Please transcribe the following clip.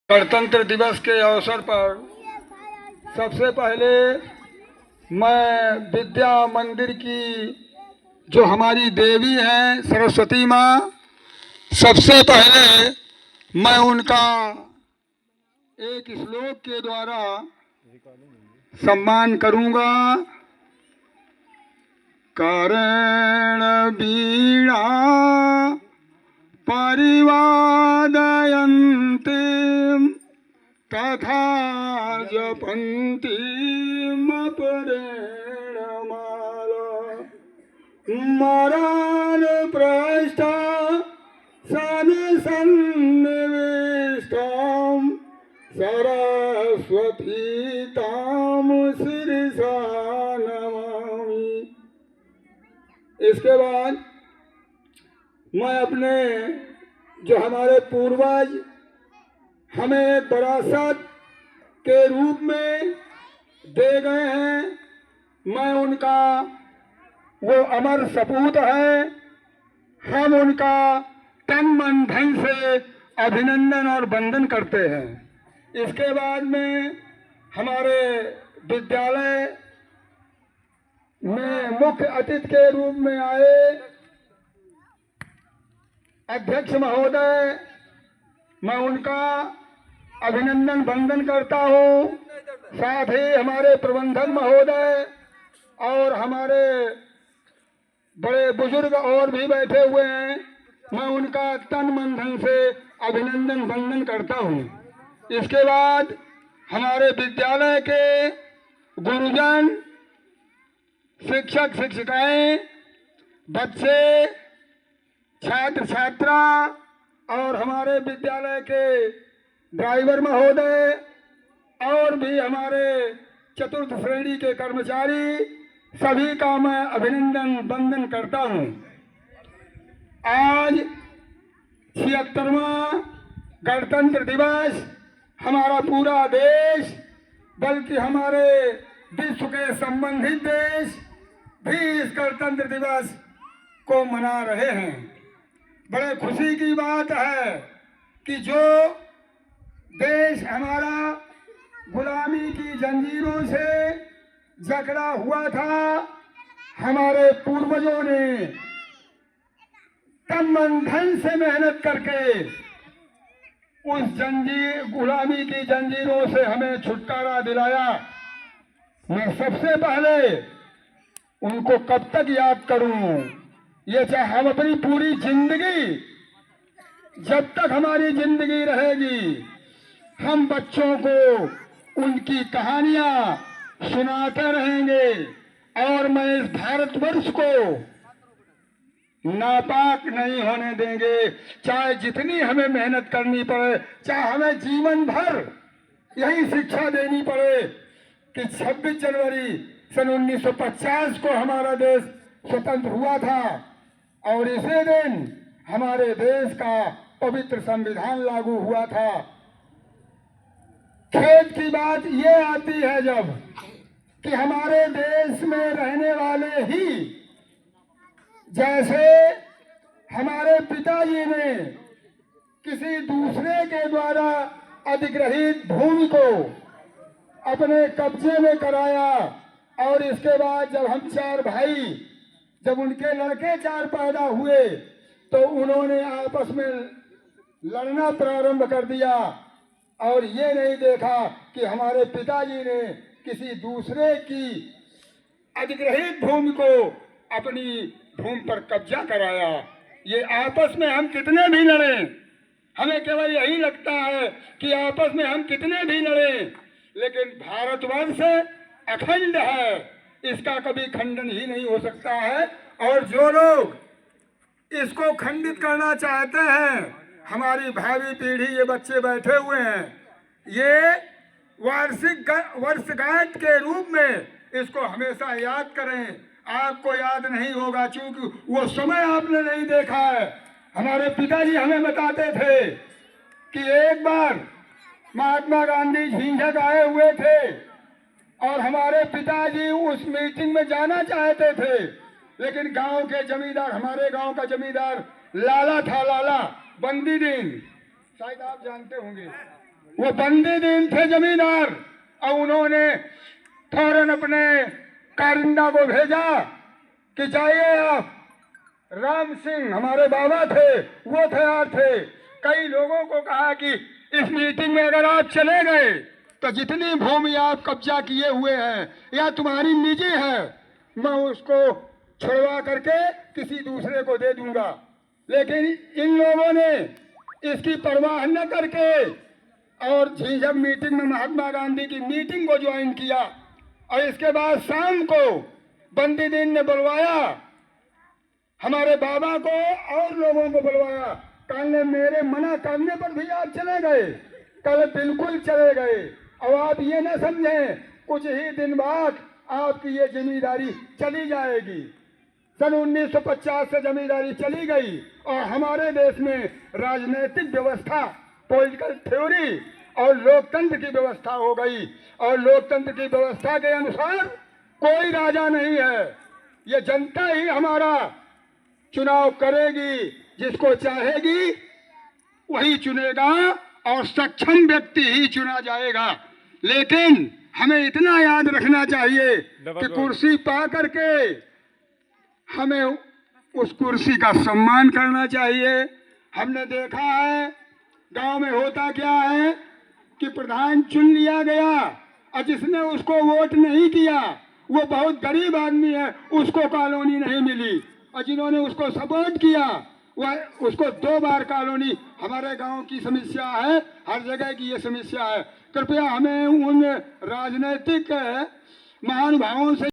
गणतंत्र दिवस के अवसर पर सबसे पहले मैं विद्या मंदिर की जो हमारी देवी हैं सरस्वती माँ, सबसे पहले मैं उनका एक श्लोक के द्वारा सम्मान करूँगा। करेण वीणा परिवादयन्ति तथा जपन्तीमपरेण माला मरान् पृष्ठा सन्निविष्टां सरस्वतीतां शिरसा नमामि। इसके बाद मैं अपने जो हमारे पूर्वज हमें एक विरासत के रूप में दे गए हैं, मैं उनका वो अमर सपूत है। हम उनका तन मन धन से अभिनंदन और वंदन करते हैं। इसके बाद में हमारे विद्यालय में मुख्य अतिथि के रूप में आए अध्यक्ष महोदय, मैं उनका अभिनंदन वंदन करता हूँ। साथ ही हमारे प्रबंधक महोदय और हमारे बड़े बुजुर्ग और भी बैठे हुए हैं, मैं उनका तन मन धन से अभिनंदन वंदन करता हूँ। इसके बाद हमारे विद्यालय के गुरुजन, शिक्षक शिक्षिकाएं, बच्चे, छात्र छात्रा और हमारे विद्यालय के ड्राइवर महोदय और भी हमारे चतुर्थ श्रेणी के कर्मचारी, सभी का मैं अभिनंदन वंदन करता हूँ। आज 76वां गणतंत्र दिवस हमारा पूरा देश, बल्कि हमारे विश्व के संबंधित देश भी इस गणतंत्र दिवस को मना रहे हैं। बड़े खुशी की बात है कि जो देश हमारा गुलामी की जंजीरों से जकड़ा हुआ था, हमारे पूर्वजों ने तन मन धन से मेहनत करके उस गुलामी की जंजीरों से हमें छुटकारा दिलाया। मैं सबसे पहले उनको कब तक याद करूं? ये चाहे हम अपनी पूरी जिंदगी, जब तक हमारी जिंदगी रहेगी, हम बच्चों को उनकी कहानियां सुनाते रहेंगे और मैं इस भारतवर्ष को नापाक नहीं होने देंगे। चाहे जितनी हमें मेहनत करनी पड़े, चाहे हमें जीवन भर यही शिक्षा देनी पड़े कि 26 जनवरी सन 1950 को हमारा देश स्वतंत्र हुआ था और इसी दिन हमारे देश का पवित्र संविधान लागू हुआ था। खेद की बात ये आती है जब कि हमारे देश में रहने वाले ही, जैसे हमारे पिताजी ने किसी दूसरे के द्वारा अधिग्रहित भूमि को अपने कब्जे में कराया और इसके बाद जब हम 4 भाई, जब उनके लड़के 4 पैदा हुए तो उन्होंने आपस में लड़ना प्रारंभ कर दिया और ये नहीं देखा कि हमारे पिताजी ने किसी दूसरे की अधिग्रहित भूमि को अपनी भूमि पर कब्जा कराया। ये आपस में हम कितने भी लड़ें, हमें केवल यही लगता है कि आपस में हम कितने भी लड़ें, लेकिन भारतवर्ष अखंड है, इसका कभी खंडन ही नहीं हो सकता है। और जो लोग इसको खंडित करना चाहते हैं, हमारी भावी पीढ़ी, ये बच्चे बैठे हुए हैं, ये वार्षिक वर्षगांठ के रूप में इसको हमेशा याद करें। आपको याद नहीं होगा क्योंकि वो समय आपने नहीं देखा है। हमारे पिताजी हमें बताते थे कि एक बार महात्मा गांधी झिंझक आए हुए थे और हमारे पिताजी उस मीटिंग में जाना चाहते थे, लेकिन गांव के जमींदार, हमारे गांव का जमींदार लाला था, लाला बंदी दिन, शायद आप जानते होंगे, वो बंदी दिन थे जमींदार, और उन्होंने फौरन अपने कारिंदा को भेजा कि जाइए आप। राम सिंह हमारे बाबा थे, वो तैयार थे। कई लोगों को कहा कि इस मीटिंग में अगर आप चले गए तो जितनी भूमि आप कब्जा किए हुए हैं या तुम्हारी निजी है, मैं उसको छुड़वा करके किसी दूसरे को दे दूंगा। लेकिन इन लोगों ने इसकी परवाह न करके और झीझक मीटिंग में महात्मा गांधी की मीटिंग को ज्वाइन किया, और इसके बाद शाम को बंदी दिन ने बुलवाया हमारे बाबा को और लोगों को बुलवाया। कल ने मेरे मना करने पर भी आप चले गए, कल बिल्कुल चले गए। और आप ये न समझें कुछ ही दिन बाद आपकी ये जिम्मेदारी चली जाएगी। सन 1950 से जमींदारी चली गई और हमारे देश में राजनीतिक व्यवस्था, पॉलिटिकल थ्योरी और लोकतंत्र की व्यवस्था हो गई। और लोकतंत्र की व्यवस्था के अनुसार कोई राजा नहीं है, ये जनता ही हमारा चुनाव करेगी, जिसको चाहेगी वही चुनेगा और सक्षम व्यक्ति ही चुना जाएगा। लेकिन हमें इतना याद रखना चाहिए कि कुर्सी पा करके हमें उस कुर्सी का सम्मान करना चाहिए। हमने देखा है गांव में होता क्या है कि प्रधान चुन लिया गया और जिसने उसको वोट नहीं किया वो बहुत गरीब आदमी है, उसको कॉलोनी नहीं मिली, और जिन्होंने उसको सपोर्ट किया वह उसको 2 बार कॉलोनी। हमारे गांव की समस्या है, हर जगह की ये समस्या है। कृपया हमें उन राजनीतिक महानुभावों से